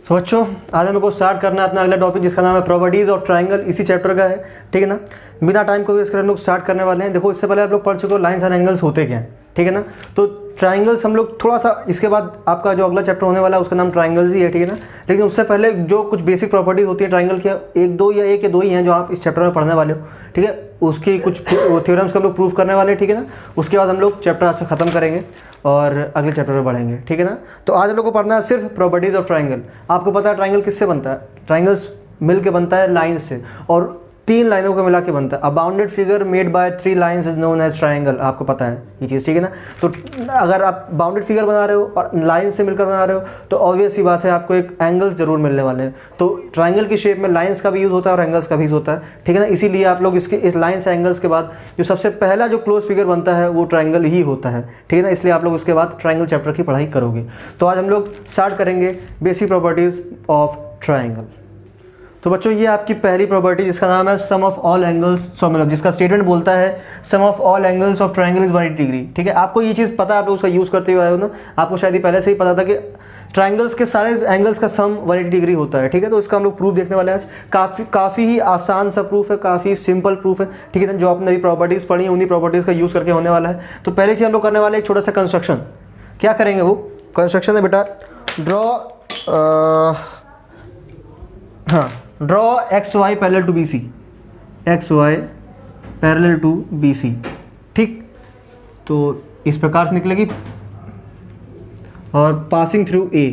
तो बच्चों आज हम लोग को स्टार्ट करना है अपना अगला टॉपिक जिसका नाम है प्रॉपर्टीज़ ऑफ ट्राइंगल, इसी चैप्टर का है, ठीक है ना। बिना टाइम को वेस्ट करे हम लोग स्टार्ट करने वाले हैं। देखो इससे पहले आप लोग पढ़ चुके हो लाइंस एंड एंगल्स होते क्या हैं, ठीक है ना। तो ट्राइंगल्स हम लोग थोड़ा सा, इसके बाद आपका जो अगला चैप्टर होने वाला है उसका नाम ट्राइंगल्स ही है, ठीक है ना। लेकिन उससे पहले जो कुछ बेसिक प्रॉपर्टीज होती है ट्राइंगल की, एक या दो ही हैं जो आप इस चैप्टर में पढ़ने वाले हो, ठीक है। उसकी कुछ थ्योरम्स को हम लोग प्रूव करने वाले हैं, ठीक है ना। उसके बाद हम लोग चैप्टर आज से ख़त्म करेंगे और अगले चैप्टर में बढ़ेंगे, ठीक है ना। तो आज हम लोग को पढ़ना है सिर्फ प्रॉपर्टीज़ ऑफ ट्राइंगल। आपको पता है ट्राइंगल किससे बनता है? ट्राइंगल्स मिल के बनता है लाइन से, और 3 लाइनों को मिला के बनता है। A bounded figure made by 3 lines is known as triangle. आपको पता है ये चीज़, ठीक है ना। तो अगर आप बाउंडेड फिगर बना रहे हो और लाइन से मिलकर बना रहे हो तो ऑब्वियस ही बात है आपको एक एंगल्स जरूर मिलने वाले हैं। तो ट्राइंगल की शेप में लाइन्स का भी यूज़ होता है और एंगल्स का भी यूज़ होता है, ठीक है ना। इसीलिए आप लोग इसके इस लाइन से एंगल्स के बाद जो सबसे पहला जो क्लोज फिगर बनता है वो ट्राइंगल ही होता है, ठीक है ना। इसलिए आप लोग उसके बाद ट्राइंगल चैप्टर की पढ़ाई करोगे। तो आज हम लोग स्टार्ट करेंगे बेसिक प्रॉपर्टीज़ ऑफ ट्राइंगल। तो बच्चों ये आपकी पहली प्रॉपर्टी जिसका नाम है सम ऑफ ऑल एंगल्स, मतलब जिसका स्टेटमेंट बोलता है sum of all angles of triangle is 180 degree, ठीक है। आपको ये चीज़ पता है, आप उसका यूज़ करते हुए आए हो ना, आपको शायद ही पहले से ही पता था कि ट्राइंगल्स के सारे एंगल्स का सम 180 डिग्री होता है, ठीक है। तो इसका हम लोग प्रूफ देखने वाले हैं आज। काफ़ी ही आसान सा प्रूफ है, काफ़ी सिंपल प्रूफ है, ठीक है ना। जो आपने अभी प्रॉपर्टीज़ पढ़ी हैं उन्हीं प्रॉपर्टीज़ का यूज़ करके होने वाला है। तो पहले से हम लोग करने वाले एक छोटा सा कंस्ट्रक्शन। क्या करेंगे वो कंस्ट्रक्शन है बेटा, draw X Y parallel to B C, X Y parallel to B C, ठीक। तो इस प्रकार से निकलेगी और पासिंग थ्रू ए,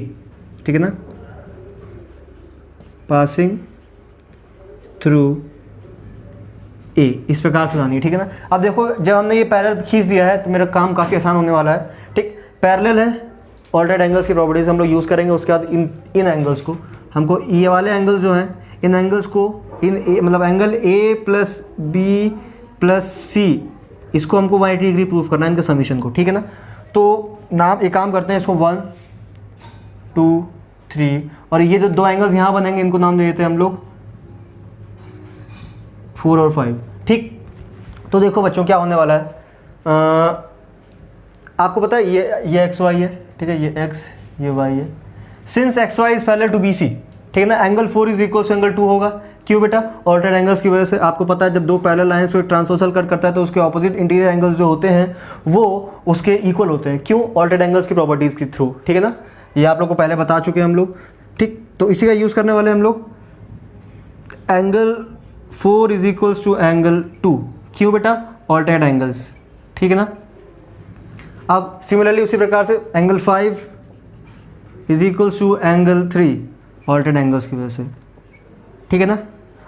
ठीक है ना, पासिंग थ्रू ए, इस प्रकार से बनानी है, ठीक है ना। अब देखो जब हमने ये पैरेलल खींच दिया है तो मेरा काम काफ़ी आसान होने वाला है, ठीक। पैरेलल है, ऑल्टरनेट एंगल्स की प्रॉपर्टीज हम लोग यूज़ करेंगे। उसके बाद इन एंगल्स को हमको, ये वाले एंगल जो हैं इन एंगल्स को, मतलब angle A plus B plus C, इसको हमको 180 डिग्री प्रूफ करना है, इनके समीशन को, ठीक है ना। तो नाम एक काम करते हैं, इसको 1 2 3, और ये जो 2 एंगल्स यहाँ बनेंगे इनको नाम दे देते हैं हम लोग 4 और 5, ठीक। तो देखो बच्चों क्या होने वाला है, आपको पता है ये एक्स वाई है, ठीक है, ये एक्स ये वाई है। Since X Y is parallel to B C, ठीक है ना, angle 4 is equal to angle 2 होगा। क्यों बेटा? ऑल्टरनेट एंगल्स की वजह से। आपको पता है जब 2 पैरेलल लाइंस को ट्रांसवर्सल कट करता है तो उसके ऑपोजिट इंटीरियर एंगल्स जो होते हैं वो उसके इक्वल होते हैं। क्यों? ऑल्टरनेट एंगल्स की प्रॉपर्टीज़ के थ्रू, ठीक है ना। ये आप लोग को पहले बता चुके हैं हम लोग, ठीक। तो इसी का यूज़ करने वाले हम लोग angle 4 is equals to angle 2। क्यों बेटा? ऑल्टरनेट एंगल्स, ठीक है ना। अब सिमिलरली उसी प्रकार से angle 5 is equals to angle 3, alternate angles की वजह से, ठीक है ना।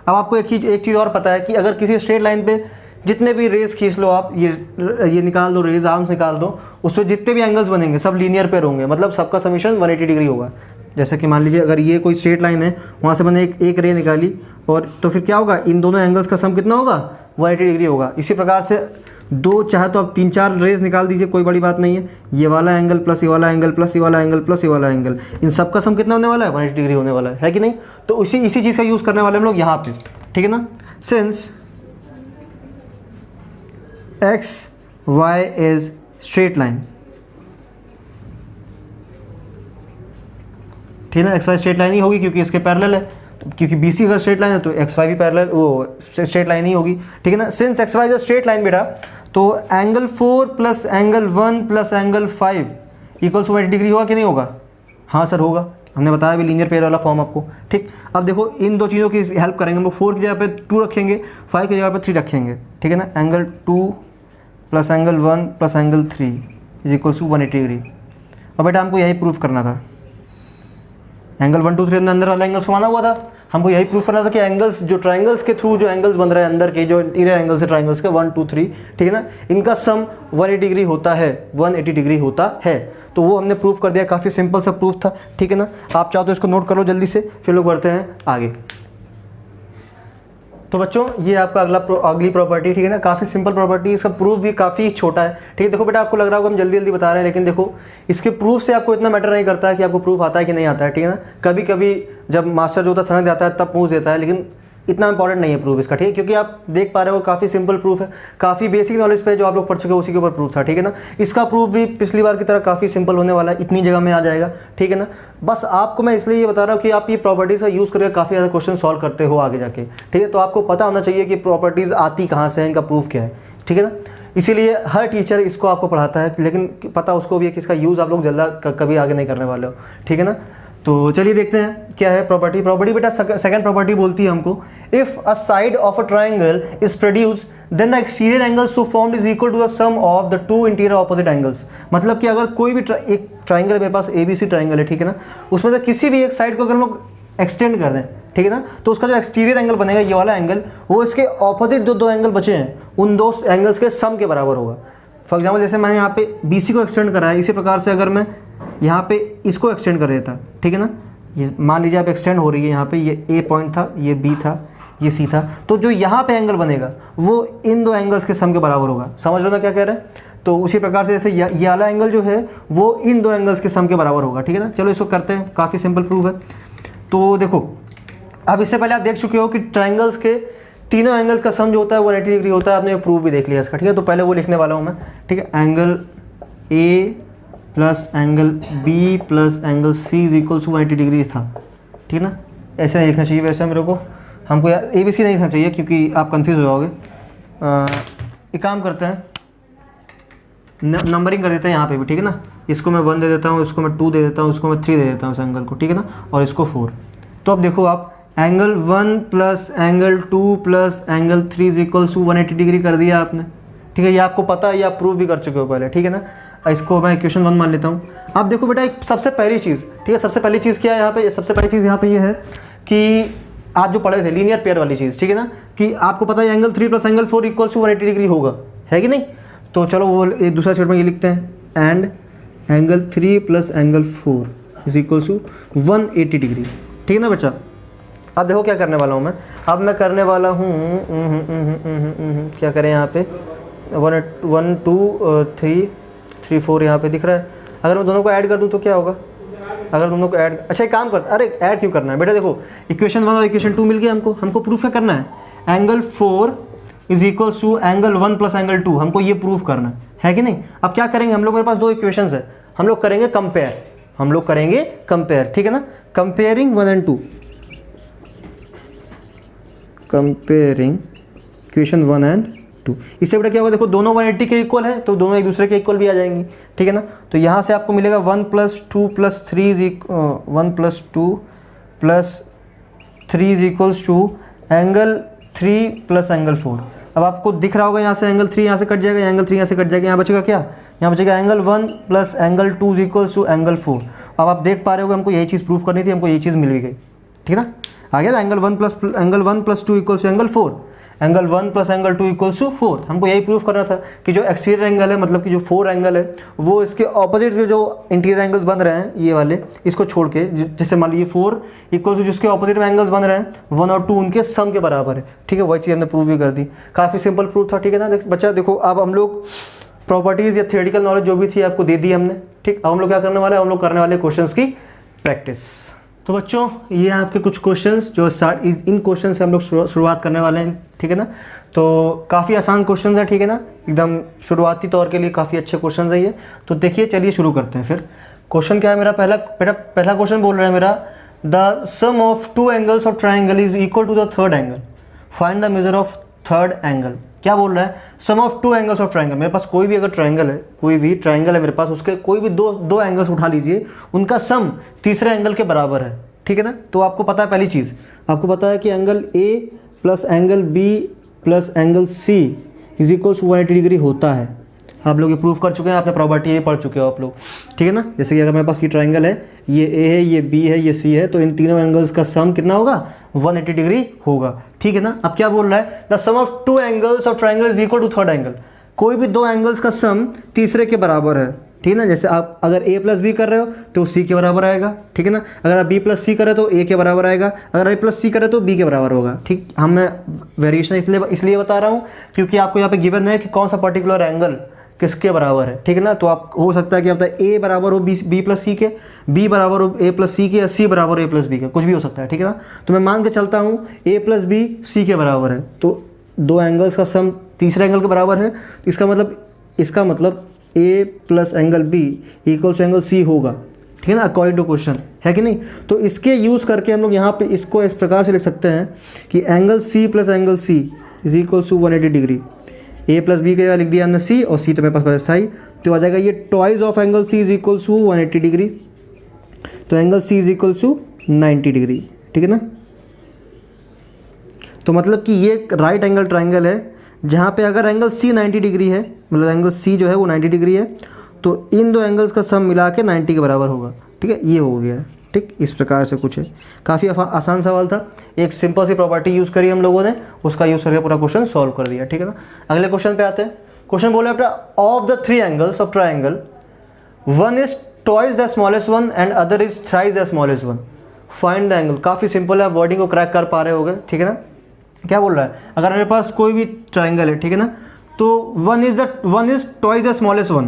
अब आपको एक चीज़ और पता है कि अगर किसी स्ट्रेट लाइन पे जितने भी रेज खींच लो आप, ये निकाल दो, रेज आर्म्स निकाल दो, उस पर जितने भी एंगल्स बनेंगे सब लीनियर पेयर होंगे, मतलब सबका समीशन 180 डिग्री होगा। जैसे कि मान लीजिए अगर ये कोई स्ट्रेट लाइन है, वहाँ से मैंने एक रे निकाली, और तो फिर क्या होगा, इन दोनों एंगल्स का सम कितना होगा? 180 डिग्री होगा। इसी प्रकार से दो, चाहे तो आप 3-4 रेज निकाल दीजिए, कोई बड़ी बात नहीं है। ये वाला एंगल प्लस ये वाला एंगल प्लस ये वाला एंगल प्लस ये वाला एंगल, इन सब का सम कितना होने वाला है? 180 डिग्री होने वाला है कि नहीं। तो इसी चीज़ का यूज़ करने वाले हम लोग यहाँ पे, ठीक है ना। Since X Y is straight line, ठीक है ना, एक्स वाई स्ट्रेट लाइन ही होगी क्योंकि इसके पैरेलल है, क्योंकि बी सी अगर स्ट्रेट लाइन है तो एक्स वाई भी पैरेलल वो स्ट्रेट लाइन ही होगी, ठीक है ना। Since X Y is straight line बेटा, तो angle 4 plus angle 1 plus angle 5 equals to 180 degree होगा कि नहीं होगा? हाँ सर होगा, हमने बताया भी लीनियर पेयर वाला फॉर्म आपको, ठीक। अब देखो इन दो चीज़ों की हेल्प करेंगे हम लोग। 4 की जगह पे 2 रखेंगे, 5 की जगह पे 3 रखेंगे, ठीक है ना। Angle 2 plus angle 1 plus angle 3 is equals to 180 degree. अब बेटा हमको यही प्रूफ करना था, एंगल 1 2 3 अंदर वाला एंगल्स को माना हुआ था, हमको यही प्रूफ करना था कि एंगल्स जो ट्राइंगल्स के थ्रू जो एंगल्स बन रहे हैं अंदर के, जो इंटीरियर एंगल्स है ट्राइंगल्स के 1 2 3, ठीक है ना, इनका सम 180 डिग्री होता है, 180 डिग्री होता है। तो वो हमने प्रूफ कर दिया, काफ़ी सिंपल सा प्रूफ था, ठीक है ना। आप चाहो तो इसको नोट कर लो जल्दी से, फिर लोग बढ़ते हैं आगे। तो बच्चों ये आपका अगली प्रॉपर्टी, ठीक है ना, काफ़ी सिंपल प्रॉपर्टी, इसका प्रूफ भी काफ़ी छोटा है, ठीक है। देखो बेटा आपको लग रहा होगा हम जल्दी जल्दी बता रहे हैं, लेकिन देखो इसके प्रूफ से आपको इतना मैटर नहीं करता है कि आपको प्रूफ आता है कि नहीं आता है, ठीक है ना। कभी कभी जब मास्टर जो होता है समझ जाता है तब पूछ देता है, लेकिन इतना इंपॉर्टेंट नहीं है प्रूफ इसका, ठीक है, क्योंकि आप देख पा रहे हो काफ़ी सिंपल प्रूफ है, काफ़ी बेसिक नॉलेज पे जो आप लोग पढ़ चुके हो उसी के ऊपर प्रूफ था, ठीक है ना। इसका प्रूफ भी पिछली बार की तरह काफ़ी सिंपल होने वाला है, इतनी जगह में आ जाएगा, ठीक है ना। बस आपको मैं इसलिए ये बता रहा हूँ कि आप ये प्रॉपर्टीज़ का यूज़ करके काफ़ी ज़्यादा क्वेश्चन सॉल्व करते हो आगे जाके, ठीक है। तो आपको पता होना चाहिए कि प्रॉपर्टीज़ आती कहाँ से है, इनका प्रूफ क्या है, ठीक है ना। इसीलिए हर टीचर इसको आपको पढ़ाता है, लेकिन पता उसको भी है कि इसका यूज़ आप लोग जल्द कभी आगे नहीं करने वाले हो, ठीक है ना। तो चलिए देखते हैं क्या है प्रॉपर्टी। प्रॉपर्टी बेटा सेकंड प्रॉपर्टी बोलती है हमको, if a side of a triangle is produce then the exterior angle so formed is equal to the sum of the two interior opposite angles. मतलब कि अगर कोई भी एक ट्राइंगल मेरे पास ABC ट्राइंगल है, ठीक है ना, उसमें से किसी भी एक साइड को अगर हम लोग एक्सटेंड कर दें, ठीक है ना, तो उसका जो एक्सटीरियर एंगल बनेगा ये वाला एंगल, वो इसके ऑपोजिट जो दो एंगल बचे हैं उन दो एंगल्स के सम के बराबर होगा। फॉर एग्जाम्पल जैसे मैंने यहाँ पे BC को एक्सटेंड करा है, इसी प्रकार से अगर मैं यहाँ पे इसको एक्सटेंड कर देता, ठीक है ना, ये मान लीजिए आप एक्सटेंड हो रही है, यहाँ पे ये A पॉइंट था, ये B था, ये C था, तो जो यहाँ पे एंगल बनेगा वो इन दो एंगल्स के सम के बराबर होगा। समझ लो ना क्या कह रहे हैं। तो उसी प्रकार से जैसे ये वाला एंगल जो है वो इन दो एंगल्स के सम के बराबर होगा, ठीक है ना। चलो इसको करते हैं, काफ़ी सिंपल प्रूफ है। तो देखो अब इससे पहले आप देख चुके हो कि ट्राइंगल्स के तीनों एंगल्स का सम जो होता है 180 डिग्री होता है, आपने प्रूफ भी देख लिया इसका, ठीक है। तो पहले वो लिखने वाला हूँ मैं, ठीक है। Angle A plus angle B plus angle C is equal to 180 degree था, ठीक है ना। ऐसे नहीं लिखना चाहिए वैसे मेरे को, हमको ABC नहीं लिखना चाहिए क्योंकि आप कंफ्यूज हो जाओगे। एक काम करते हैं, नंबरिंग कर देते हैं यहाँ पे भी, ठीक है ना। इसको मैं 1 दे देता हूँ, इसको मैं 2 दे देता हूँ, इसको मैं 3 दे देता हूँ इस एंगल को, ठीक है ना, और इसको 4। तो अब देखो आप angle 1 plus angle 2 plus angle 3 is equal to 180 degree कर दिया आपने, ठीक है। ये आपको पता है, ये आप प्रूव भी कर चुके हो पहले, ठीक है ना। इसको मैं इक्वेशन 1 मान लेता हूँ। अब देखो बेटा एक सबसे पहली चीज़, ठीक है, सबसे पहली चीज़ क्या है यहाँ पे, सबसे पहली चीज़ यहाँ पे ये है कि आप जो पढ़े थे लीनियर पेयर वाली चीज़, ठीक है ना, कि आपको पता है angle 3 plus angle 4 equal to 180 degree होगा, है कि नहीं। तो चलो वो एक दूसरा स्टेटमेंट ये लिखते हैं, and angle 3 plus angle 4 is equal to 180 degree, ठीक है ना बच्चा। अब देखो क्या करने वाला हूँ मैं, अब मैं करने वाला हूँ क्या करें यहाँ पे 1 2 3 3 4 यहाँ पे दिख रहा है। अगर मैं दोनों को ऐड कर दूँ तो क्या होगा, अगर दोनों को ऐड, अच्छा एक काम कर, अरे ऐड क्यों करना है बेटा, देखो इक्वेशन 1 और इक्वेशन 2 मिल गया हमको प्रूफ क्या करना है, angle 4 is equal to angle 1 plus angle 2, हमको ये प्रूफ करना है कि नहीं। अब क्या करेंगे हम लोग, मेरे पास दो इक्वेशंस है, हम लोग करेंगे कंपेयर, ठीक है ना। Comparing 1 and 2, comparing equation 1 and 2, इससे बड़ा क्या होगा, देखो दोनों 180 के इक्वल है तो दोनों एक दूसरे के इक्वल भी आ जाएंगी, ठीक है ना। तो यहाँ से आपको मिलेगा 1 plus 2 plus 3 1 plus 2 plus 3 is equals to angle 3 plus angle 4। अब आपको दिख रहा होगा यहाँ से एंगल 3 यहाँ से कट जाएगा, एंगल 3 यहाँ से कट जाएगा, यहाँ बचेगा क्या, यहाँ बचेगा angle 1 plus angle 2 is equals to angle 4। अब आप देख पा रहे हो हमको यही चीज़ प्रूफ करनी थी, हमको यही चीज़ मिल भी गई, ठीक है ना। आ गया था angle 1 plus 2 equals to angle 4, angle 1 plus angle 2 equals to 4। हमको यही प्रूफ करना था कि जो एक्सटीरियर एंगल है, मतलब कि जो 4 एंगल है, वो इसके ऑपोजिट जो इंटीरियर एंगल्स बन रहे हैं ये वाले, इसको छोड़ के, जैसे मान लीजिए 4 इक्वल्स टू जिसके ऑपोजिट में एंगल्स बन रहे हैं 1 और 2 उनके सम के बराबर है, ठीक है। वही चीज़ हमने प्रूव भी कर दी, काफ़ी सिंपल प्रूफ था, ठीक है ना बच्चा। देखो अब हम लोग प्रॉपर्टीज़ या थियोरेटिकल नॉलेज जो भी थी आपको दे दी हमने, ठीक। अब हम लोग क्या करने वाले हैं, हम लोग करने वाले क्वेश्चंस की प्रैक्टिस। तो बच्चों ये आपके कुछ क्वेश्चंस जो इन क्वेश्चन से हम लोग शुरुआत करने वाले हैं, ठीक है ना। तो काफ़ी आसान क्वेश्चंस है, ठीक है ना, एकदम शुरुआती तौर के लिए काफ़ी अच्छे क्वेश्चंस है ये। तो देखिए चलिए शुरू करते हैं फिर। क्वेश्चन क्या है मेरा, पहला क्वेश्चन बोल रहा है मेरा, the sum of 2 angles of triangle is equal to the third angle, find the measure of third angle. क्या बोल रहा है, sum of 2 angles of triangle. मेरे पास कोई भी अगर ट्राइंगल है, कोई भी ट्राइंगल है मेरे पास, उसके कोई भी दो एंगल्स उठा लीजिए, उनका सम तीसरे एंगल के बराबर है, ठीक है ना। तो आपको पता है पहली चीज़, आपको पता है कि angle A plus angle B plus angle C is equal to 180 degree होता है। आप लोग ये प्रूफ कर चुके हैं, आपने प्रॉपर्टी ये पढ़ चुके हो आप लोग, ठीक है ना। जैसे कि अगर मेरे पास ये ट्राइंगल है, ये A है, ये B है, ये C है, तो इन तीनों एंगल्स का सम कितना होगा, 180 डिग्री होगा, ठीक है ना। अब क्या बोल रहा है, the sum of 2 angles of triangle is equal to third angle. कोई भी 2 एंगल्स का सम तीसरे के बराबर है, ठीक है ना। जैसे आप अगर A प्लस बी कर रहे हो तो C के बराबर आएगा, ठीक है ना। अगर आप B प्लस सी कर रहे हो तो A के बराबर आएगा, अगर A प्लस सी कर रहे हो तो B के बराबर होगा, ठीक। मैं वेरिएशन इसलिए बता रहा हूँ क्योंकि आपको यहाँ पे गिवन है कि कौन सा पर्टिकुलर एंगल किसके बराबर है, ठीक है ना। तो आप हो सकता है कि आप ए बराबर हो बी प्लस सी के, बी बराबर हो ए प्लस सी के, या सी बराबर हो ए प्लस बी के, कुछ भी हो सकता है, ठीक है ना। तो मैं मान के चलता हूँ ए प्लस बी सी के बराबर है, तो दो एंगल्स का सम तीसरे एंगल के बराबर है, तो इसका मतलब A plus angle B equals to angle C होगा, ठीक है ना, अकॉर्डिंग टू क्वेश्चन, है कि नहीं। तो इसके यूज़ करके हम लोग यहाँ पे इसको इस प्रकार से लिख सकते हैं कि angle C plus angle C is equals to 180 degree. A plus B के जगह लिख दिया हमने सी, और सी तो मेरे पास पहले था ही, तो आ जाएगा ये twice of angle C is equals to 180 degree, तो angle C is equals to 90 degree, ठीक है ना। तो मतलब कि ये राइट एंगल ट्राइंगल है जहाँ पे अगर एंगल सी 90 डिग्री है, मतलब एंगल सी जो है वो 90 डिग्री है, तो इन दो एंगल्स का सम मिला के 90 के बराबर होगा, ठीक है। ये हो गया, ठीक, इस प्रकार से कुछ है। काफ़ी आसान सवाल था, एक सिंपल सी प्रॉपर्टी यूज़ करी हम लोगों ने, उसका यूज़ करके पूरा क्वेश्चन सॉल्व कर दिया, ठीक है ना। अगले क्वेश्चन पे आते हैं। क्वेश्चन बोले अपना, of the 3 angles of triangle one is twice the smallest one and other is thrice the smallest one, find the angle. काफ़ी सिंपल है, आप वर्डिंग को क्रैक कर पा रहे होगे, ठीक है ना। क्या बोल रहा है, अगर मेरे पास कोई भी ट्राइंगल है, ठीक है ना, तो one is twice the smallest one,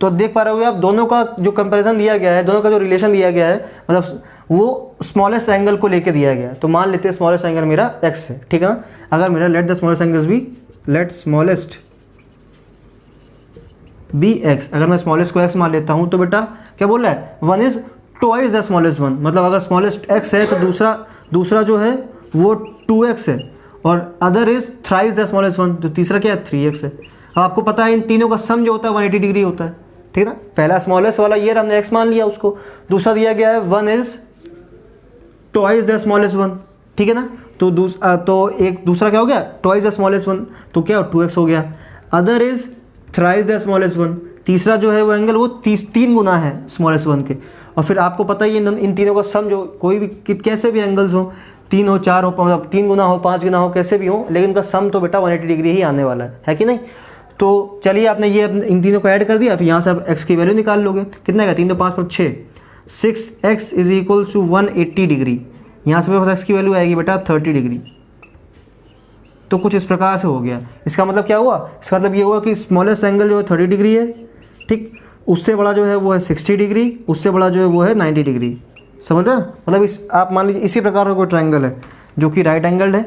तो देख पा रहे होगे आप दोनों का जो कंपैरिजन दिया गया है, दोनों का जो रिलेशन दिया गया है, मतलब वो स्मॉलेस्ट एंगल को लेके दिया गया है। तो मान लेते हैं स्मॉलेस्ट एंगल मेरा x है, ठीक है ना। अगर मेरा लेट स्मॉलेस्ट बी x, अगर मैं स्मॉलेस्ट को x मान लेता हूँ, तो बेटा क्या बोल रहा है, one is twice the smallest one, मतलब अगर स्मॉलेस्ट x है तो दूसरा जो है वो 2x है, और other is thrice the smallest one, तो तीसरा क्या है 3x है। अब आपको पता है इन तीनों का सम जो होता है 180 डिग्री होता है, ठीक है ना। पहला स्मॉलेस्ट वाला ये हमने x मान लिया उसको, दूसरा दिया गया है one is twice the smallest one, ठीक है ना। तो एक दूसरा क्या हो गया, ट्वाइस द स्मॉलेस्ट वन, तो क्या 2x हो गया। Other is thrice the smallest one, तीसरा जो है वो एंगल वो 3 गुना है स्मॉलेस्ट वन के। और फिर आपको पता ही इन तीनों का सम जो कोई भी कैसे भी एंगल्स हो, 3 हो 4 हो, 3 गुना हो 5 गुना हो, कैसे भी हो, लेकिन इनका सम तो बेटा 180 डिग्री ही आने वाला है कि नहीं। तो चलिए आपने ये इन तीनों को ऐड कर दिया, फिर यहाँ से आप x की वैल्यू निकाल लोगे, कितना है 3 तो 5 5 6, 6x is equal to 180 degree. यहाँ से मेरे पास x की वैल्यू आएगी बेटा 30 डिग्री। तो कुछ इस प्रकार से हो गया। इसका मतलब क्या हुआ, इसका मतलब ये हुआ कि स्मॉलेस्ट एंगल जो है 30 डिग्री है, ठीक, उससे बड़ा जो है वो है 60 डिग्री, उससे बड़ा जो है वो है 90 डिग्री। समझ रहे हो, मतलब आप मान लीजिए इसी प्रकार का कोई ट्राइंगल है जो कि राइट एंगल है,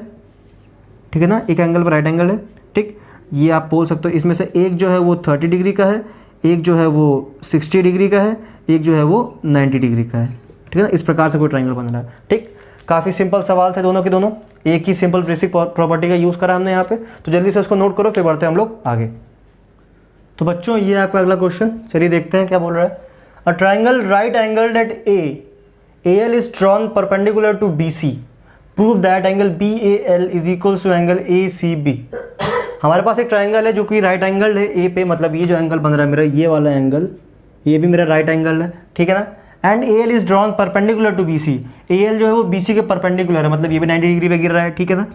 ठीक है ना, एक एंगल पर राइट एंगल है, ठीक। ये आप बोल सकते हो इसमें से एक जो है वो 30 डिग्री का है, एक जो है वो 60 डिग्री का है, एक जो है वो 90 डिग्री का है, ठीक है ना। इस प्रकार से कोई ट्राइंगल बन रहा है, ठीक। काफ़ी सिंपल सवाल थे दोनों के दोनों, एक ही सिंपल बेसिक प्रॉपर्टी का यूज़ करा हमने यहाँ पे। तो जल्दी से उसको नोट करो, फिर बढ़ते हैं हम लोग आगे। तो बच्चों ये आपका अगला क्वेश्चन, चलिए देखते हैं क्या बोल रहा है। A triangle right angled at AL is drawn perpendicular to BC. Prove that angle BAL is equals to angle ACB. हमारे पास एक ट्राइंगल है जो कि राइट एंगल है ए पे, मतलब ये जो एंगल बन रहा है मेरा, ये वाला एंगल, ये भी मेरा राइट एंगल है, ठीक है ना। And AL is drawn perpendicular to BC, AL जो है वो BC के परपेंडिकुलर है, मतलब ये भी 90 डिग्री पे गिर रहा है, ठीक है ना।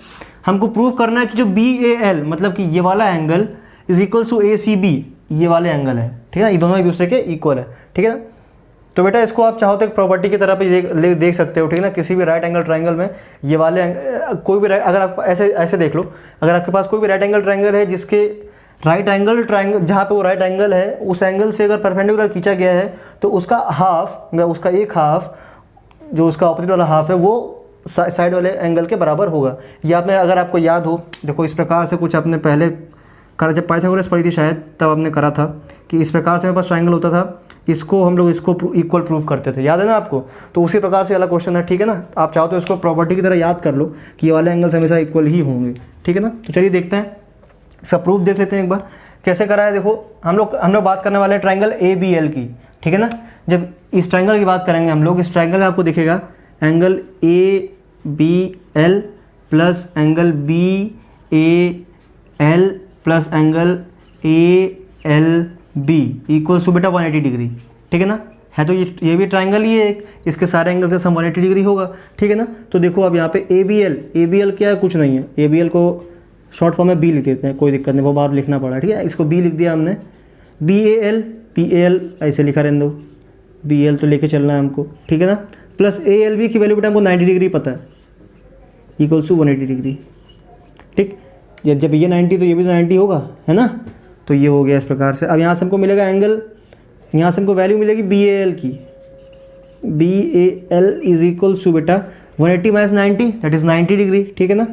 हमको प्रूव करना है कि जो BAL मतलब कि ये वाला angle is equals to ACB, ये वाले एंगल है, ठीक है ना, ये दोनों एक दूसरे के इक्वल है, ठीक है ना। तो बेटा इसको आप चाहो तो एक प्रॉपर्टी की तरह पे देख सकते हो, ठीक है ना। किसी भी राइट एंगल ट्राइंगल में ये वाले कोई भी अगर आप ऐसे देख लो, अगर आपके पास कोई भी राइट एंगल ट्राइंगल है जिसके राइट एंगल ट्राइंगल जहाँ पे वो राइट एंगल है, उस एंगल से अगर परपेंडिकुलर खींचा गया है, तो उसका हाफ, उसका एक हाफ जो उसका ऑपोजिट वाला हाफ है वो साइड वाले एंगल के बराबर होगा। ये आपने, अगर आपको याद हो, देखो इस प्रकार से कुछ आपने पहले करा, जब पाइथागोरस पढ़ी थी शायद, तब आपने करा था कि इस प्रकार से मेरे पास ट्राइंगल होता था, इसको हम लोग इसको इक्वल प्रूव करते थे, याद है ना आपको। तो उसी प्रकार से वाला क्वेश्चन है, ठीक है ना। आप चाहो तो इसको प्रॉपर्टी की तरह याद कर लो कि ये वाले एंगल्स हमेशा इक्वल ही होंगे, ठीक है ना। तो चलिए देखते हैं, इसका प्रूफ देख लेते हैं एक बार कैसे करा है। देखो हम लोग बात करने वाले हैं ट्राइंगल ABL की, ठीक है ना। जब इस ट्राइंगल की बात करेंगे हम लोग, इस ट्राइंगल में आपको दिखेगा angle ABL plus angle BAL plus angle ALB equals to बेटा 180 डिग्री, ठीक है ना। है तो ये भी ट्राइंगल ही है एक, इसके सारे एंगल का सम 180 डिग्री होगा, ठीक है ना। तो देखो अब यहाँ पे ABL क्या है, कुछ नहीं है, ABL को शॉर्ट फॉर्म में B लिख देते हैं, कोई दिक्कत नहीं, वो बार लिखना पड़ा, ठीक है। इसको B लिख दिया हमने, BAL ऐसे लिखा रहने दो, BL तो लेके चलना है हमको, ठीक है ना। प्लस ALB की वैल्यू बेटा हमको 90 डिग्री पता है, इक्वल्स टू 180 डिग्री, ठीक। जब ये 90 तो ये भी तो 90 होगा, है ना। तो ये हो गया इस प्रकार से। अब यहाँ से हमको मिलेगा एंगल, यहाँ से हमको वैल्यू मिलेगी बी ए एल की, B A L is equals to बेटा 180 माइनस 90 दैट इज़ 90 डिग्री, ठीक है ना।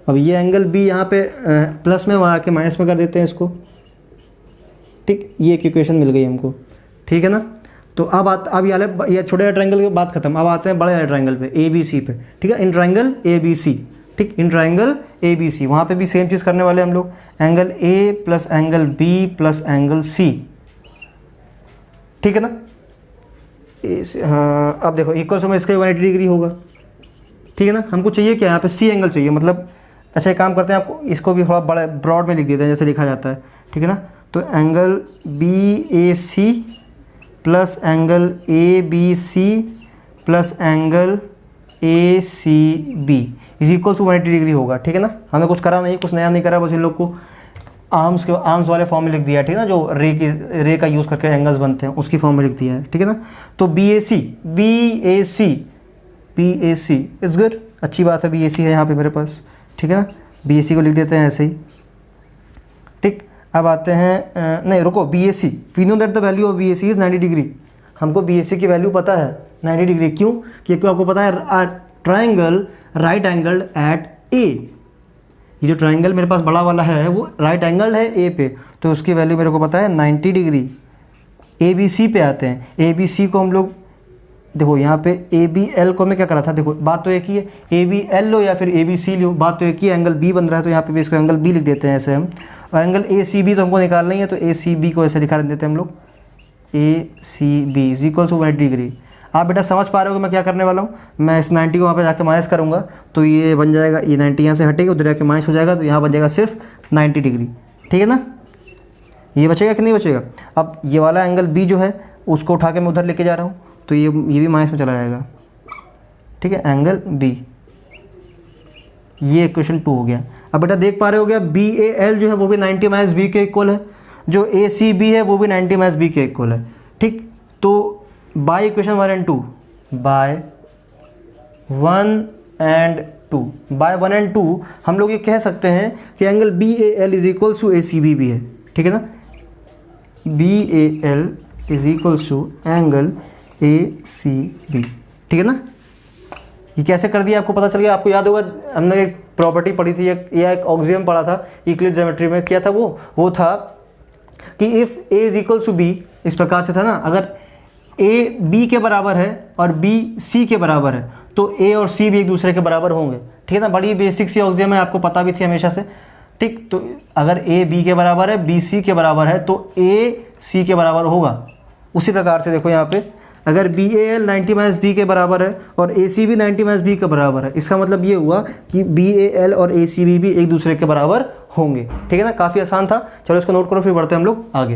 अब ये एंगल बी यहाँ पे प्लस में, वहाँ आके माइनस में कर देते हैं इसको, ठीक। ये एक इक्वेशन मिल गई हमको, ठीक है ना। तो अब ये छोटे ट्रायंगल की बात खत्म, अब आते हैं बड़े ट्रायंगल पे, ए बी सी पे, ठीक है। In triangle A B C, ठीक, इन ट्रायंगल ए बी सी, वहाँ पे भी सेम चीज़ करने वाले हम लोग, angle A plus angle B plus angle C, ठीक है ना। हाँ अब देखो इक्वल में इसका 180 डिग्री होगा, ठीक है ना। हमको चाहिए क्या, यहाँ पे सी एंगल चाहिए, मतलब अच्छा एक काम करते हैं, आपको इसको भी थोड़ा बड़ा ब्रॉड में लिख देते हैं जैसे लिखा जाता है, ठीक है ना। तो angle B A C plus angle A B C plus angle A C B is equal to 180 degree होगा, ठीक है ना। हमने कुछ करा नहीं, कुछ नया नहीं करा, बस इन लोग को आर्म्स वाले फॉर्म में लिख दिया, ठीक है ना, जो रे का यूज़ करके एंगल्स बनते हैं उसकी फॉर्म में लिख दिया है, ठीक है ना। तो B A C is good, अच्छी बात है, बी ए सी है यहाँ पे मेरे पास, ठीक है ना। बी ए सी को लिख देते हैं ऐसे ही, ठीक। अब आते हैं नहीं रुको, B A C, we know that the value of B A C is 90 degree, हमको बी ए सी की वैल्यू पता है 90 डिग्री, क्यों, क्योंकि आपको पता है ट्राइंगल राइट एंगल्ड एट ए, ये जो ट्राइंगल मेरे पास बड़ा वाला है वो राइट एंगल है ए पे, तो उसकी वैल्यू मेरे को पता है 90 डिग्री। ए बी सी पे आते हैं, ए बी सी को हम लोग देखो यहाँ पे ए बी एल को मैं क्या करा था, देखो बात तो एक ही है, ए बी एल लो या फिर ए बी सी लो, बात तो एक ही है, एंगल बी बन रहा है तो यहाँ पे भी इसको एंगल बी लिख देते हैं ऐसे हम, और एंगल ए सी बी तो हमको निकालना ही है, तो ए सी बी को ऐसे लिखा देते हैं हम लोग, A C B is equal to 180 degree. आप बेटा समझ पा रहे हो कि मैं क्या करने वाला हूँ, मैं इस 90 को वहाँ पे जाके माइनस करूँगा तो ये बन जाएगा, ये 90 यहाँ से हटेगा उधर जाके माइनस हो जाएगा, तो यहाँ बन जाएगा सिर्फ 90 डिग्री, ठीक है ना। ये बचेगा कि नहीं बचेगा। अब ये वाला एंगल बी जो है उसको उठा के मैं उधर लेके जा रहा हूँ, तो ये भी माइनस में चला जाएगा, ठीक है, एंगल बी, ये इक्वेशन 2 हो गया। अब बेटा देख पा रहे हो गया, बी ए एल जो है वो भी 90 माइनस बी के इक्वल है, जो ए सी बी है वो भी 90 माइनस बी के इक्वल है, ठीक। तो by equation 1 and 2, by 1 and 2, by 1 and 2 हम लोग ये कह सकते हैं कि angle B A L is equals to A C B भी है, ठीक है ना। B A L is equals to angle A C B, ठीक है ना। ये कैसे कर दिया आपको पता चल गया। आपको याद होगा हमने एक प्रॉपर्टी पढ़ी थी या एक ऑक्सियम पढ़ा था यूक्लिड ज्योमेट्री में, क्या था वो था कि if A is equals to B, इस प्रकार से था ना, अगर ए बी के बराबर है और बी सी के बराबर है तो ए और सी भी एक दूसरे के बराबर होंगे, ठीक है ना। बड़ी बेसिक सी ऑक्सियम है, आपको पता भी थी हमेशा से, ठीक। तो अगर ए बी के बराबर है, बी सी के बराबर है तो ए सी के बराबर होगा। उसी प्रकार से देखो यहाँ पे अगर B A L 90 minus B के बराबर है और ए सी भी 90 माइनस बी के बराबर है, इसका मतलब ये हुआ कि बी ए एल और ए सी बी भी एक दूसरे के बराबर होंगे, ठीक है ना। काफ़ी आसान था, चलो इसको नोट करो फिर बढ़ते हैं हम लोग आगे।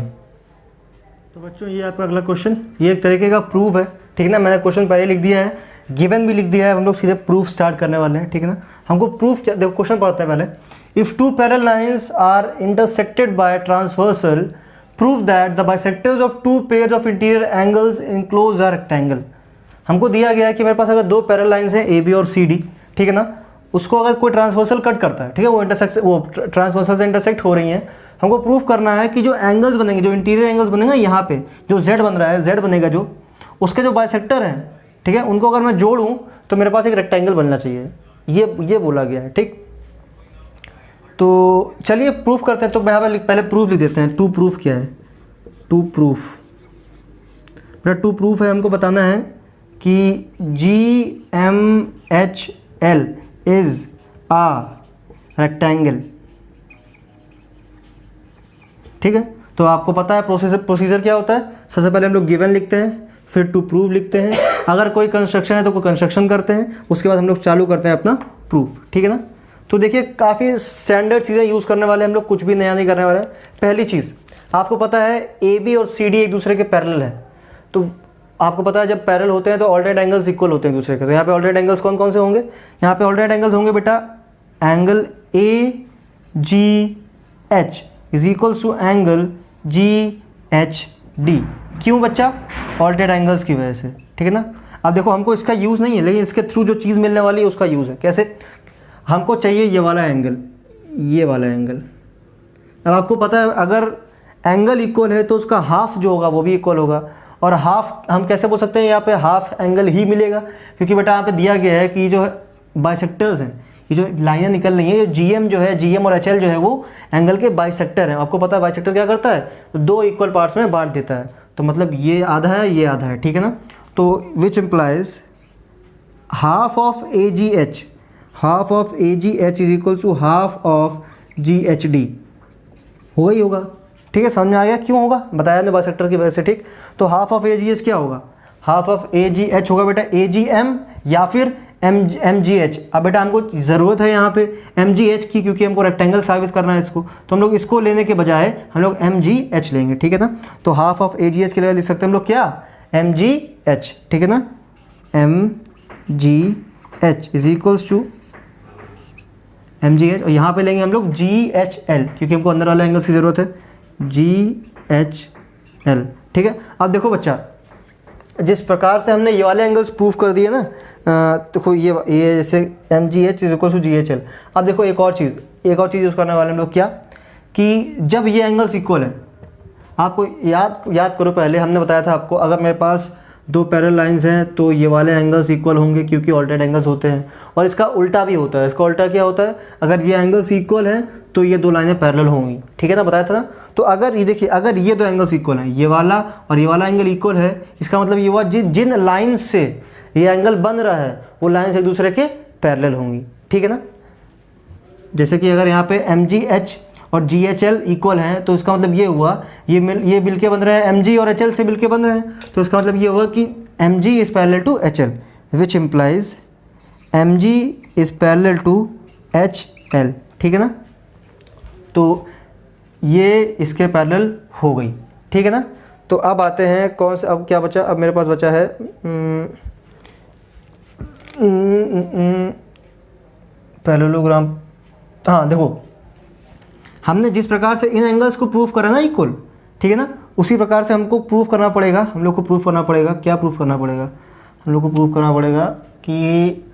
तो बच्चों ये आपका अगला क्वेश्चन, ये एक तरीके का प्रूफ है, ठीक है ना। मैंने क्वेश्चन पहले लिख दिया है, गिवन भी लिख दिया है, हम लोग सीधे प्रूफ स्टार्ट करने वाले हैं, ठीक है ना। हमको प्रूफ क्या, देखो क्वेश्चन पढ़ते हैं पहले। If two parallel lines are intersected by transversal, prove that the bisectors of two pairs of interior angles enclose a rectangle. हमको दिया गया है कि मेरे पास अगर दो पैरेलल लाइंस हैं ए बी और सी डी, ठीक है ना, उसको अगर कोई ट्रांसवर्सल कट करता है, ठीक है, वो ट्रांसवर्सल से इंटरसेक्ट हो रही हैं, हमको प्रूफ करना है कि जो एंगल्स बनेंगे, जो इंटीरियर एंगल्स बनेंगे यहाँ पे, जो जेड बन रहा है, जेड बनेगा जो, उसके जो बाइसेक्टर हैं, ठीक है, उनको अगर मैं जोड़ूँ तो मेरे पास एक रेक्टेंगल बनना चाहिए, ये बोला गया है, ठीक। तो चलिए प्रूफ करते हैं। तो मैं यहाँ पहले प्रूफ लिख देते हैं। टू प्रूफ क्या है, टू प्रूफ, बेटा टू प्रूफ है, हमको बताना है कि G M H L is a rectangle, ठीक है। तो आपको पता है प्रोसीजर क्या होता है, सबसे पहले हम लोग गिवन लिखते हैं, फिर टू प्रूव लिखते हैं, अगर कोई कंस्ट्रक्शन है तो कोई कंस्ट्रक्शन करते हैं, उसके बाद हम लोग चालू करते हैं अपना प्रूफ, ठीक है ना। तो देखिए काफ़ी स्टैंडर्ड चीज़ें यूज़ करने वाले हम लोग, कुछ भी नया नहीं करने वाले हैं। पहली चीज़ आपको पता है ए बी और सी डी एक दूसरे के पैरेलल है, तो आपको पता है जब पैरेलल होते हैं तो ऑल्टरनेट एंगल्स इक्वल होते हैं एक दूसरे के। तो यहाँ पे ऑल्टरनेट एंगल्स कौन कौन से होंगे, यहाँ पे ऑल्टरनेट एंगल्स होंगे बेटा angle A G H is equals to angle G H D. क्यों बच्चा, ऑल्टरनेट एंगल्स की वजह से, ठीक है ना। अब देखो हमको इसका यूज़ नहीं है, लेकिन इसके थ्रू जो चीज़ मिलने वाली है उसका यूज़ है। कैसे, हमको चाहिए ये वाला एंगल, ये वाला एंगल। अब आपको पता है अगर एंगल इक्वल है तो उसका हाफ जो होगा वो भी इक्वल होगा, और हाफ हम कैसे बोल सकते हैं, यहाँ पे हाफ एंगल ही मिलेगा, क्योंकि बेटा यहाँ पे दिया गया है कि जो बाइसेक्टर्स हैं, ये जो लाइनें निकल रही हैं, जो जीएम जो है, जीएम और एचएल जो है वो एंगल के बाइसेक्टर हैं। आपको पता है बाइसेक्टर क्या करता है, दो इक्वल पार्ट्स में बांट देता है, तो मतलब ये आधा है ये आधा है, ठीक है ना। तो which implies half of A G H, half of A G H is equal to half of G H D, होगा ही होगा, ठीक है। समझ में आ गया क्यों होगा, बताया ना बाइसेक्टर की वजह से, ठीक। तो half of A G H क्या होगा, half of A G H होगा बेटा ए जी एम या फिर एम जी एच। अब बेटा हमको ज़रूरत है यहाँ पे एम जी एच की, क्योंकि हमको रेक्टेंगल साबित करना है इसको, तो हम लोग इसको लेने के बजाय हम लोग एम जी एच लेंगे, ठीक है ना। तो half of A G H के लिए लिख सकते हैं हम लोग क्या, एम जी एच, ठीक है ना। M G H is equals to M G H, और यहाँ पे लेंगे हम लोग जी एच एल, क्योंकि हमको अंदर वाला एंगल्स की ज़रूरत है, जी एच एल, ठीक है। अब देखो बच्चा, जिस प्रकार से हमने ये वाले एंगल्स प्रूफ कर दिए ना, देखो ये जैसे M G H is equal to G H L. अब देखो एक और चीज़ यूज़ करने वाले हम लोग क्या, कि जब ये एंगल्स इक्वल है, आपको याद करो, पहले हमने बताया था आपको, अगर मेरे पास दो पैरेलल लाइंस हैं तो ये वाले एंगल्स इक्वल होंगे, क्योंकि ऑल्टरनेट एंगल्स होते हैं, और इसका उल्टा भी होता है। इसका उल्टा क्या होता है, अगर ये एंगल्स इक्वल हैं तो ये दो लाइनें पैरेलल होंगी, ठीक है ना, बताया था ना। तो अगर ये देखिए, अगर ये दो एंगल्स इक्वल हैं, ये वाला और ये वाला एंगल इक्वल है, इसका मतलब ये हुआ जिन लाइन से ये एंगल बन रहा है वो लाइन्स एक दूसरे के पैरेलल होंगी, ठीक है ना। जैसे कि अगर यहाँ पे एम जी एच और जी एच एल इक्वल हैं, तो इसका मतलब ये हुआ ये मिल के बन रहे हैं, एम जी और एच एल से मिल के बन रहे हैं, तो इसका मतलब ये होगा कि M G is parallel to H L, which implies M G is parallel to H L, ठीक है ना। तो ये इसके पैरेलल हो गई, ठीक है ना। तो अब आते हैं कौन सा, अब क्या बचा, अब मेरे पास बचा है पैरेललोग्राम। हाँ देखो, हमने जिस प्रकार से इन एंगल्स को प्रूफ करा ना इक्वल, ठीक है ना, उसी प्रकार से हमको प्रूफ करना पड़ेगा, हम लोग को प्रूफ करना पड़ेगा, क्या प्रूफ करना पड़ेगा, हम लोग को प्रूफ करना पड़ेगा कि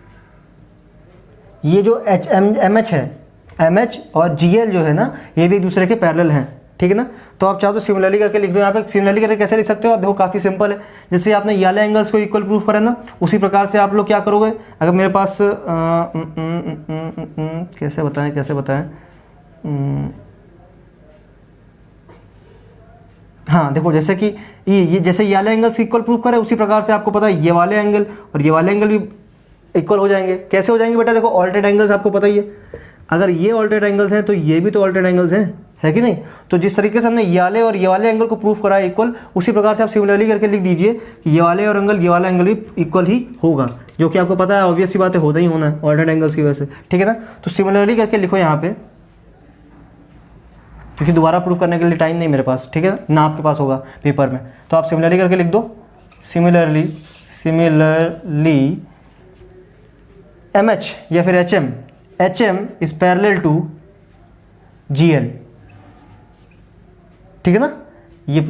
ये जो एम एच है, एम एच और जी एल जो है ना, ये भी एक दूसरे के पैरेलल हैं, ठीक है ना। तो आप चाहो तो सिमिलरली करके लिख दो। यहाँ पे सिमिलरली करके कैसे लिख सकते हो आप, देखो काफ़ी सिंपल है। जैसे आपने ये वाले एंगल्स को इक्वल प्रूफ करा ना, उसी प्रकार से आप लोग क्या करोगे, अगर मेरे पास कैसे बताएं हाँ देखो, जैसे कि ये जैसे ये वाले एंगल्स इक्वल प्रूफ करें, उसी प्रकार से आपको पता है ये वाले एंगल और ये वाले एंगल भी इक्वल हो जाएंगे। कैसे हो जाएंगे बेटा, देखो ऑल्टरनेट एंगल्स आपको पता ही है, अगर ये ऑल्टरनेट एंगल्स हैं तो ये भी तो ऑल्टरनेट एंगल्स हैं, है कि नहीं। तो जिस तरीके से हमने ये वाले और ये वाले एंगल को प्रूफ करा है इक्वल, उसी प्रकार से आप सिमिलरली करके लिख दीजिए कि ये वाले और एंगल ये वाला एंगल भी इक्वल ही होगा, जो कि आपको पता है ऑब्वियस सी बात है, होता ही होना है ऑल्टरनेट एंगल्स की वजह से, ठीक है ना। तो सिमिलरली करके लिखो यहाँ पे, क्योंकि दोबारा प्रूफ करने के लिए टाइम नहीं मेरे पास, ठीक है ना, आपके पास होगा पेपर में, तो आप सिमिलरली करके लिख दो। सिमिलरली एम एच या फिर H M is parallel to G L, ठीक है ना। ये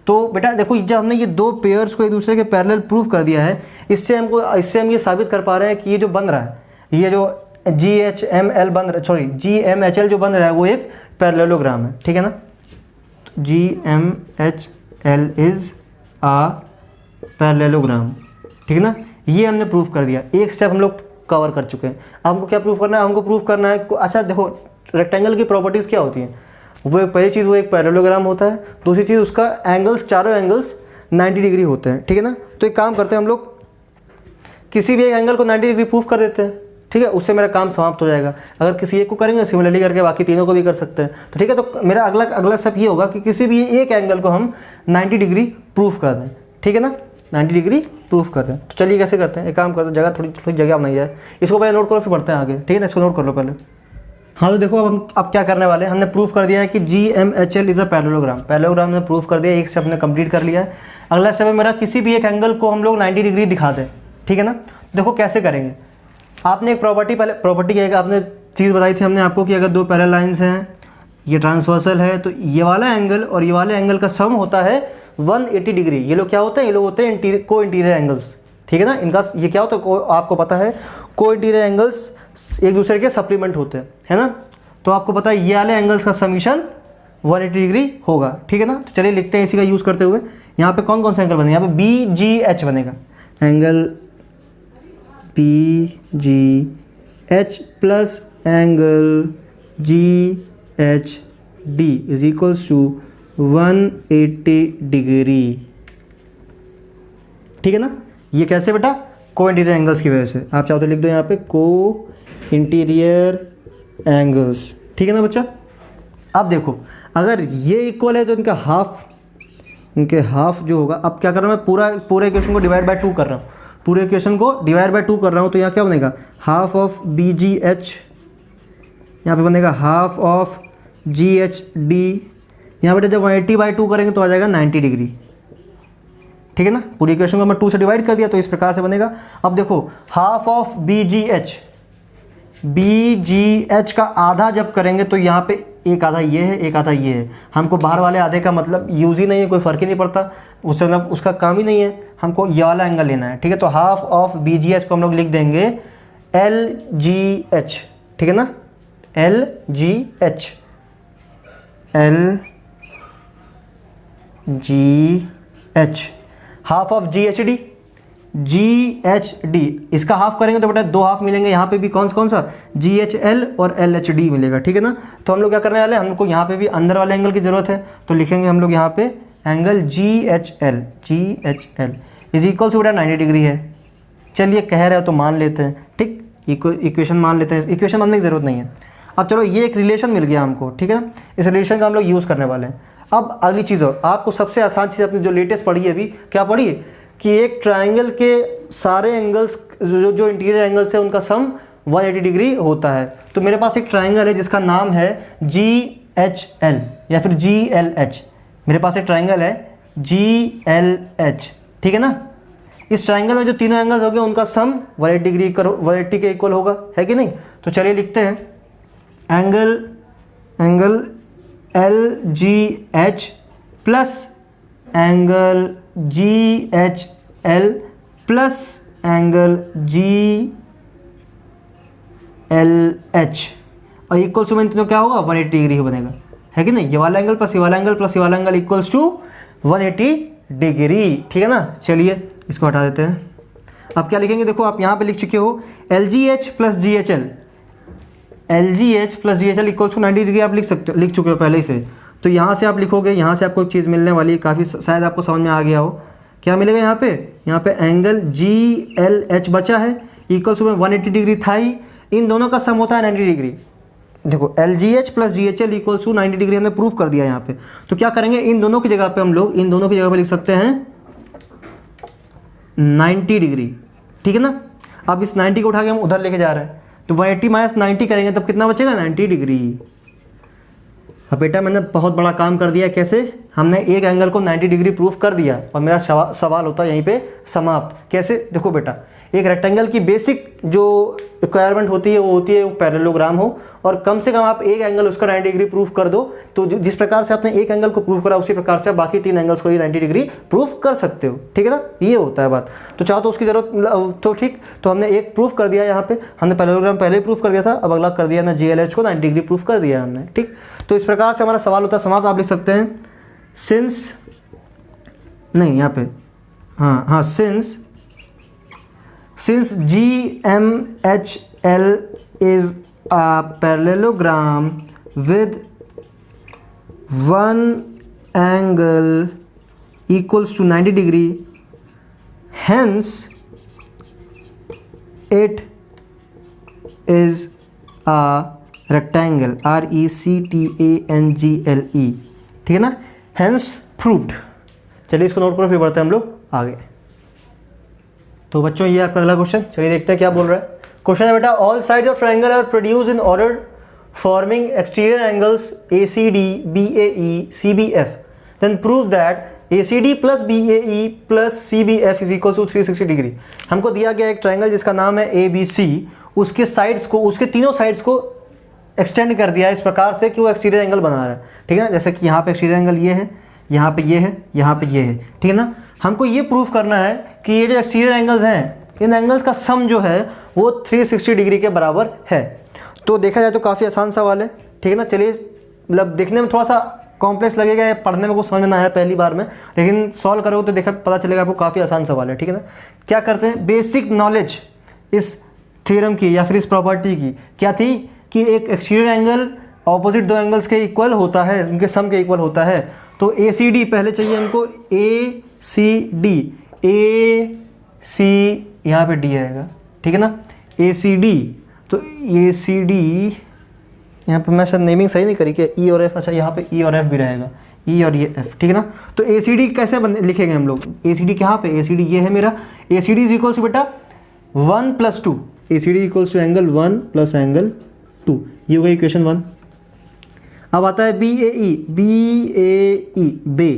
तो बेटा देखो, जब हमने ये दो पेयर्स को एक दूसरे के पैरेलल प्रूफ कर दिया है, इससे हम ये साबित कर पा रहे हैं कि ये जो बन रहा है, ये जो जी एच एम एल बन रहा, sorry G M H L जो बन रहा है वो एक पैरेललोग्राम है, ठीक है ना। G M H L is a parallelogram, ठीक है ना। ये हमने प्रूफ कर दिया, एक स्टेप हम लोग कवर कर चुके हैं। अब हमको क्या प्रूफ करना है, हमको प्रूफ करना है, अच्छा देखो रेक्टेंगल की प्रॉपर्टीज़ क्या होती हैं, वो पहली चीज़ वो एक पैरेललोग्राम होता है, दूसरी चीज़ उसका एंगल्स, चारों एंगल्स 90 डिग्री होते हैं, ठीक है ना। तो एक काम करते हैं हम लोग, किसी भी एक एंगल को 90 डिग्री प्रूफ कर देते हैं, ठीक है, उससे मेरा काम समाप्त हो जाएगा। अगर किसी एक को करेंगे सिमिलरली करके बाकी तीनों को भी कर सकते हैं, तो ठीक है। तो मेरा अगला स्टेप ये होगा कि किसी भी एक एंगल को हम 90 डिग्री प्रूफ कर दें, ठीक है ना, 90 डिग्री प्रूफ कर दें। तो चलिए कैसे करते हैं, एक काम करते हैं, जगह थोड़ी जगह बनाई जाए, इसको पहले नोट करो फिर बढ़ते हैं आगे, ठीक है ना, इसको नोट कर लो पहले। हाँ तो देखो अब क्या करने वाले हैं, हमने प्रूफ कर दिया है कि G M H L is a parallelogram ने प्रूफ कर दिया, एक स्टेप हमने कंप्लीट कर लिया है। अगला स्टेप है मेरा, किसी भी एक एंगल को हम लोग 90 डिग्री दिखा दें, ठीक है ना। देखो कैसे करेंगे, आपने एक प्रॉपर्टी क्या है, आपने चीज़ बताई थी हमने आपको कि अगर दो पैरेलल लाइंस हैं, ये ट्रांसवर्सल है, तो ये वाला एंगल और ये वाले एंगल का सम होता है 180 डिग्री। ये लोग क्या होते हैं, ये लोग होते हैं को इंटीरियर एंगल्स, ठीक है ना। इनका ये क्या होता है, आपको पता है को इंटीरियर एंगल्स एक दूसरे के सप्लीमेंट होते हैं, है ना। तो आपको पता है ये वाले एंगल्स का समीशन 180 डिग्री होगा, ठीक है ना। तो चलिए लिखते हैं इसी का यूज़ करते हुए। यहाँ पे कौन कौन सा एंगल बनेगा, यहाँ पे बी जी एच बनेगा, angle B G H plus angle G H D is equals to 180 degree, ठीक है ना। ये कैसे बेटा, को इंटीरियर एंगल्स की वजह से। आप चाहो तो लिख दो यहाँ पे को इंटीरियर एंगल्स, ठीक है ना बच्चा। अब देखो अगर ये इक्वल है तो इनके हाफ जो होगा, अब क्या कर रहा हूँ मैं, पूरे इक्वेशन को डिवाइड बाय 2 कर रहा हूँ, पूरे इक्वेशन को डिवाइड बाय 2 कर रहा हूँ। तो यहाँ क्या बनेगा, half of B G H, यहाँ पे बनेगा half of G H D. यहाँ बेटा जब 180 बाई 2 करेंगे तो आ जाएगा 90 डिग्री, ठीक है ना। पूरी इक्वेशन को मैं 2 से डिवाइड कर दिया तो इस प्रकार से बनेगा। अब देखो half of B G H का आधा जब करेंगे तो यहाँ पे एक आधा ये है, एक आधा ये है। हमको बाहर वाले आधे का मतलब यूज़ ही नहीं है, कोई फ़र्क ही नहीं पड़ता, उससे मतलब उसका काम ही नहीं है, हमको ये वाला एंगल लेना है, ठीक है। तो half of B G H को हम लोग लिख देंगे एल जी एच, ठीक है ना, L G H, L G H. Half of G H D, इसका हाफ करेंगे तो बेटा 2 हाफ मिलेंगे, यहाँ पे भी कौन सा जी एच एल और एल एच डी मिलेगा, ठीक है ना। तो हम लोग क्या करने वाले हैं, हमको यहाँ पे भी अंदर वाले एंगल की ज़रूरत है, तो लिखेंगे हम लोग यहाँ पे angle G H L is equal to बेटा 90 डिग्री है। चलिए कह रहे हो तो मान लेते हैं, ठीक, इक्वेशन मान लेते हैं, इक्वेशन मानने की ज़रूरत नहीं है। अब चलो ये एक रिलेशन मिल गया हमको, ठीक है ना, इस रिलेशन का हम लोग यूज़ करने वाले हैं। अब अगली चीज़ हो, आपको सबसे आसान चीज़ अपनी जो लेटेस्ट पढ़ी है अभी, क्या पढ़ी है कि एक ट्राइंगल के सारे एंगल्स जो इंटीरियर एंगल्स है उनका सम 180 डिग्री होता है। तो मेरे पास एक ट्राइंगल है जिसका नाम है GHL या फिर GLH। मेरे पास एक ट्राइंगल है GLH, ठीक है ना। इस ट्राइंगल में जो तीनों एंगल्स हो गए उनका सम 180 डिग्री 180 के इक्वल होगा, है कि नहीं। तो चलिए लिखते हैं angle LGH plus angle GHL plus angle GLH और इक्वल्स में तीनों क्या होगा, 180 डिग्री ही बनेगा, है कि नहीं। ये वाला एंगल प्लस ये वाला एंगल प्लस ये वाला एंगल इक्वल्स टू 180 डिग्री, ठीक है ना। चलिए इसको हटा देते हैं। अब क्या लिखेंगे, देखो आप यहाँ पे लिख चुके हो LGH plus GHL, LGH plus GHL equals to 90 degree आप लिख चुके हो पहले ही से। तो यहाँ से आप लिखोगे, यहाँ से आपको एक चीज़ मिलने वाली है, काफ़ी शायद आपको समझ में आ गया हो। क्या मिलेगा यहाँ पे एंगल GLH बचा है, इक्वल्स में 180 डिग्री था ही, इन दोनों का सम होता है 90 डिग्री। देखो LGH plus GHL equals to 90 degree हमने प्रूफ कर दिया यहाँ पे। तो क्या करेंगे, इन दोनों की जगह पे हम लोग लिख सकते हैं 90 डिग्री, ठीक है ना। अब इस 90 को उठा के हम उधर लेके जा रहे हैं, तो 180 माइनस 90 करेंगे तब कितना बचेगा, 90 डिग्री। अब बेटा मैंने बहुत बड़ा काम कर दिया, कैसे, हमने एक एंगल को 90 डिग्री प्रूफ कर दिया और मेरा सवाल होता है यहीं पे समाप्त। कैसे, देखो बेटा एक रेक्टेंगल की बेसिक जो रिक्वायरमेंट होती है वो होती है पैरेललोग्राम हो और कम से कम आप एक एंगल उसका 90 डिग्री प्रूफ कर दो। तो जिस प्रकार से आपने एक एंगल को प्रूफ करा उसी प्रकार से आप बाकी 3 एंगल्स को ही 90 डिग्री प्रूफ कर सकते हो, ठीक है ना। ये होता है बात। तो चाहो तो उसकी ज़रूरत तो ठीक, तो हमने एक प्रूफ कर दिया यहाँ पे, हमने पैरेललोग्राम पहले ही प्रूफ कर दिया था, अब अगला कर दिया ना GLH को 90 डिग्री प्रूफ कर दिया हमने, ठीक। तो इस प्रकार से हमारा सवाल होता है समाप्त। आप लिख सकते हैं सिंस, नहीं यहाँ पे हाँ since GMHL is a parallelogram with one angle equals to 90 degree, hence it is a rectangle, RECTANGLE, ठीक है ना। hence proved। चलिए इसको नोट करो, फिर बढ़ते हैं हम लोग आगे। तो बच्चों ये आपका अगला क्वेश्चन, चलिए देखते हैं क्या बोल रहा है। क्वेश्चन है बेटा, all sides of triangle are produce in order forming exterior angles ACD, BAE, CBF, then prove that ACD plus BAE plus CBF is equal to 360 degree. हमको दिया गया एक ट्रायंगल जिसका नाम है ABC, उसके साइड्स को, उसके तीनों साइड्स को एक्सटेंड कर दिया इस प्रकार से कि वो एक्सटीरियर एंगल बना रहा है, ठीक है। जैसे कि यहाँ पे एक्सटीरियर एंगल ये है, यहाँ पे ये है, यहाँ पे ये है, ठीक है ना। हमको ये प्रूफ करना है कि ये जो एक्सटीरियर एंगल्स हैं इन एंगल्स का सम जो है वो 360 डिग्री के बराबर है। तो देखा जाए तो काफ़ी आसान सवाल है, ठीक है ना। चलिए मतलब देखने में थोड़ा सा कॉम्प्लेक्स लगेगा, या पढ़ने में कुछ समझ में ना आया पहली बार में, लेकिन सॉल्व करोगे तो देखा पता चलेगा आपको काफ़ी आसान सवाल है, ठीक है ना। क्या करते हैं, बेसिक नॉलेज इस थ्योरम की या फिर इस प्रॉपर्टी की क्या थी कि एक एक्सटीरियर एंगल ऑपोजिट दो एंगल्स के इक्वल होता है, उनके सम के इक्वल होता है। तो ए सी डी पहले चाहिए हमको, ए सी डी, ए सी यहाँ पे डी आएगा, ठीक है ना, ए सी डी। तो ए सी डी यहाँ पे मैं शायद नेमिंग सही नहीं करी क्या, ई और एफ, अच्छा यहाँ पे ई और एफ भी रहेगा, ई और ये एफ, ठीक है ना। तो ए सी डी कैसे लिखेंगे हम लोग, ए सी डी कहाँ पे, ए सी डी ये है मेरा, A C D is equals to बेटा 1+2, A C D equals to angle 1 plus angle 2, ये हो गई इक्वेशन 1। अब आता है B A E, B A ई बे,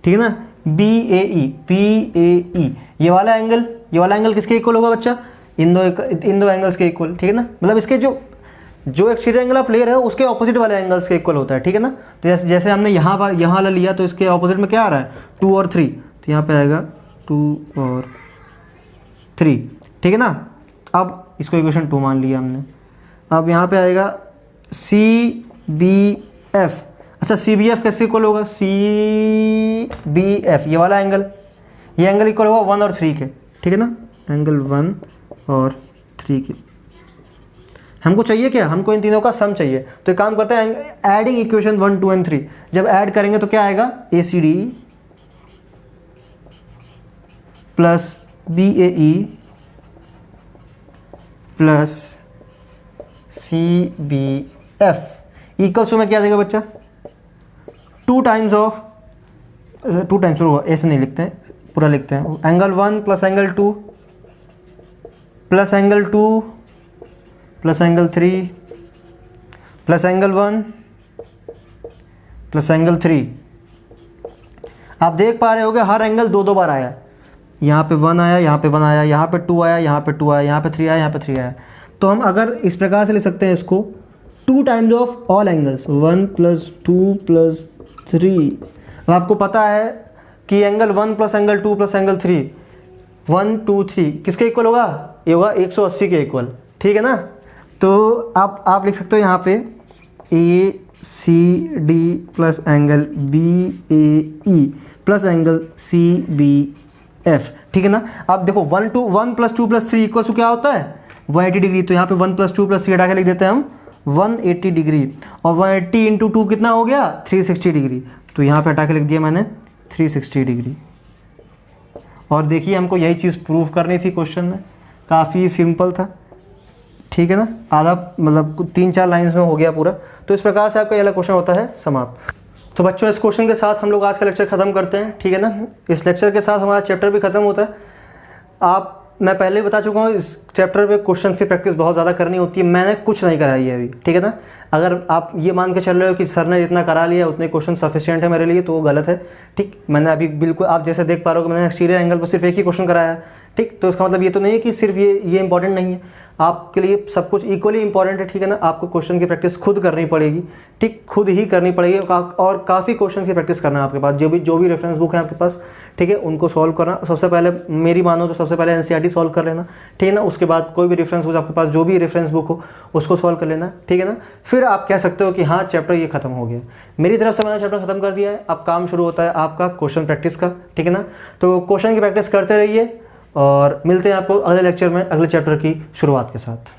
ठीक है ना, बी ए ई, ये वाला एंगल किसके इक्वल होगा बच्चा, इन दो एंगल्स के इक्वल, ठीक है ना। मतलब इसके जो एक्सटीरियर एंगल ऑफ लेयर है उसके ऑपोजिट वाले एंगल्स के इक्वल होता है, ठीक है ना। तो जैसे हमने यहाँ वाला लिया तो इसके ऑपोजिट में क्या आ रहा है, 2 और 3, तो यहाँ पे आएगा 2 और 3, ठीक है ना। अब इसको इक्वेशन 2 मान लिया हमने। अब यहाँ पे आएगा सी बी एफ, अच्छा सी बी एफ कैसे इक्वल होगा, सी बी एफ ये वाला एंगल, ये एंगल इक्वल होगा 1 और 3 के, ठीक है ना, एंगल 1 और 3 के। हमको चाहिए क्या, हमको इन तीनों का सम चाहिए। तो एक काम करते हैं, एडिंग इक्वेशन 1, 2 एंड 3, जब ऐड करेंगे तो क्या आएगा, A C D plus B A E plus C B F equals में क्या देगा बच्चा, 2 टाइम्स ऐसे नहीं लिखते हैं, पूरा लिखते हैं, angle 1 plus angle 2 plus angle 2 plus angle 3 plus angle 1 plus angle 3। आप देख पा रहे होगे हर एंगल 2 बार आया, यहाँ पे 1 आया, यहाँ पे 1 आया, यहाँ पे 2 आया, यहाँ पे 2 आया, यहाँ पे 3 आया, यहाँ पे 3 आया। तो हम अगर इस प्रकार से लिख सकते हैं इसको, 2 times of all angles, 1 plus 2 plus 3। अब आपको पता है कि angle 1 plus angle 2 plus angle 3, 1 2 3 किसके इक्वल होगा, ये होगा 180 के इक्वल, ठीक है ना। तो आप लिख सकते हो यहाँ पे A C D plus angle B A E plus angle C B F, ठीक है ना। अब देखो 1 प्लस 2 प्लस 3 इक्वल टू क्या होता है, 180 डिग्री। तो यहाँ पे 1 प्लस 2 प्लस 3 हटा के लिख देते हैं हम 180 डिग्री, और 180 इंटू 2 कितना हो गया, 360 डिग्री। तो यहाँ पे हटा के लिख दिया मैंने 360 डिग्री। और देखिए हमको यही चीज़ प्रूव करनी थी क्वेश्चन में, काफ़ी सिंपल था, ठीक है ना। आधा मतलब 3-4 लाइंस में हो गया पूरा। तो इस प्रकार से आपका ये वाला क्वेश्चन होता है समाप्त। तो बच्चों इस क्वेश्चन के साथ हम लोग आज का लेक्चर ख़त्म करते हैं, ठीक है ना। इस लेक्चर के साथ हमारा चैप्टर भी ख़त्म होता है। मैं पहले ही बता चुका हूँ, इस चैप्टर पे क्वेश्चन की प्रैक्टिस बहुत ज़्यादा करनी होती है। मैंने कुछ नहीं कराई है अभी, ठीक है ना। अगर आप ये मान के चल रहे हो कि सर ने जितना करा लिया उतने क्वेश्चन सफिशिएंट है मेरे लिए, तो वो गलत है, ठीक। मैंने अभी बिल्कुल, आप जैसे देख पा रहे हो कि मैंने एक्सटीरियर एंगल पर सिर्फ एक ही क्वेश्चन कराया है, ठीक। तो इसका मतलब ये तो नहीं है कि सिर्फ ये इंपॉर्टेंट नहीं है, आपके लिए सब कुछ इक्वली इंपॉर्टेंट है, ठीक है ना। आपको क्वेश्चन की प्रैक्टिस खुद करनी पड़ेगी, ठीक, खुद ही करनी पड़ेगी। और काफ़ी क्वेश्चन की प्रैक्टिस करना है आपके पास, जो भी रेफरेंस बुक है आपके पास, ठीक है, उनको सॉल्व करना। सबसे पहले मेरी मानो तो सबसे पहले एनसीईआरटी सॉल्व कर लेना, ठीक है ना। उसके बाद कोई भी रेफरेंस बुक आपके पास, जो भी रेफरेंस बुक हो उसको सॉल्व कर लेना, ठीक है ना। फिर आप कह सकते हो कि हाँ चैप्टर ये खत्म हो गया। मेरी तरफ से मैंने चैप्टर खत्म कर दिया है, अब काम शुरू होता है आपका क्वेश्चन प्रैक्टिस का, ठीक है ना। तो क्वेश्चन की प्रैक्टिस करते रहिए और मिलते हैं आपको अगले लेक्चर में अगले चैप्टर की शुरुआत के साथ।